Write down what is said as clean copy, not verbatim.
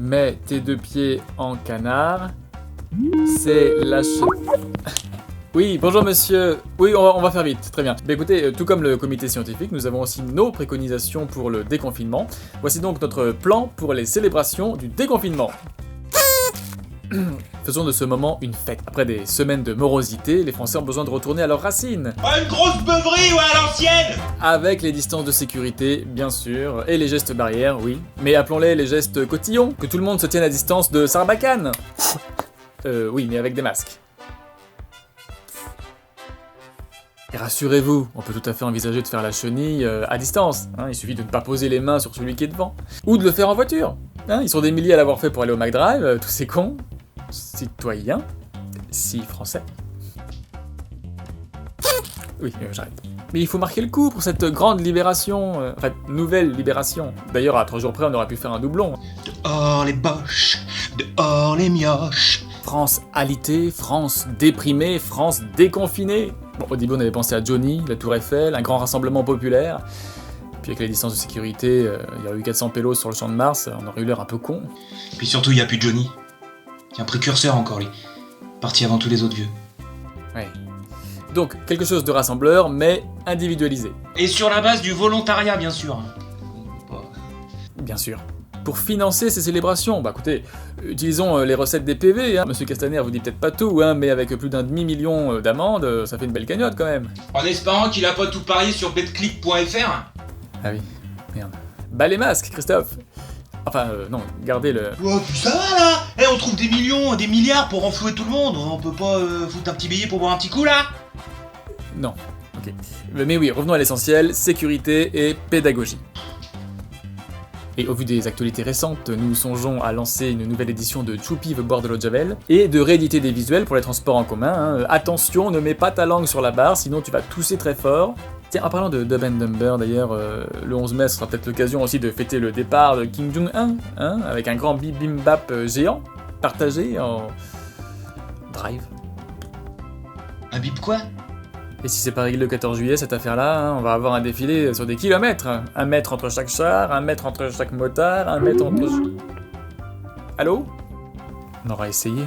Mets tes 2 pieds en canard. C'est lâcher... Oui, bonjour monsieur. Oui, on va faire vite, très bien. Mais écoutez, tout comme le comité scientifique, nous avons aussi nos préconisations pour le déconfinement. Voici donc notre plan pour les célébrations du déconfinement. Faisons de ce moment une fête. Après des semaines de morosité, les Français ont besoin de retourner à leurs racines. Oh, une grosse beuverie, ouais, à l'ancienne! Avec les distances de sécurité, bien sûr, et les gestes barrières, oui. Mais appelons-les les gestes cotillons. Que tout le monde se tienne à distance de Sarbacane. Oui, mais avec des masques. Et rassurez-vous, on peut tout à fait envisager de faire la chenille à distance. Hein, il suffit de ne pas poser les mains sur celui qui est devant. Ou de le faire en voiture. Hein, ils sont des milliers à l'avoir fait pour aller au McDrive, tous ces cons. Citoyens. Si français. Oui, j'arrête. Mais il faut marquer le coup pour cette grande libération. Enfin, nouvelle libération. D'ailleurs, à 3 jours près, on aurait pu faire un doublon. Dehors les boches, dehors les mioches. France alitée, France déprimée, France déconfinée. Bon, au début, on avait pensé à Johnny, la Tour Eiffel, un grand rassemblement populaire. Puis avec les distances de sécurité, il y aurait eu 400 pélos sur le champ de Mars, on aurait eu l'air un peu con. Puis surtout, il y a plus Johnny. C'est un précurseur encore, lui. Parti avant tous les autres vieux. Ouais. Donc, quelque chose de rassembleur, mais individualisé. Et sur la base du volontariat, bien sûr. Bien sûr. Pour financer ces célébrations, bah écoutez, utilisons les recettes des PV, hein. Monsieur Castaner vous dit peut-être pas tout, hein, mais avec plus d'un demi-million d'amendes, ça fait une belle cagnotte quand même. En espérant qu'il a pas tout parié sur betclick.fr. Ah oui, merde. Bah les masques, Christophe. Enfin, non, gardez le... Ouais, puis ça va là. On trouve des millions, des milliards pour renflouer tout le monde. On peut pas foutre un petit billet pour boire un petit coup là. Non, ok. Mais oui, revenons à l'essentiel, sécurité et pédagogie. Et au vu des actualités récentes, nous songeons à lancer une nouvelle édition de Choupi veut boire de l'eau de Javel, et de rééditer des visuels pour les transports en commun. Hein. Attention, ne mets pas ta langue sur la barre, sinon tu vas tousser très fort. Tiens, en parlant de Dumb and Dumber d'ailleurs, le 11 mai sera peut-être l'occasion aussi de fêter le départ de Kim Jong-un, hein, avec un grand bibimbap géant, partagé en... Drive. Un bip quoi? Et si c'est pas réglé le 14 juillet, cette affaire-là, hein, on va avoir un défilé sur des kilomètres. 1 mètre entre chaque char, 1 mètre entre chaque motard, 1 mètre entre... Allô? On aura essayé.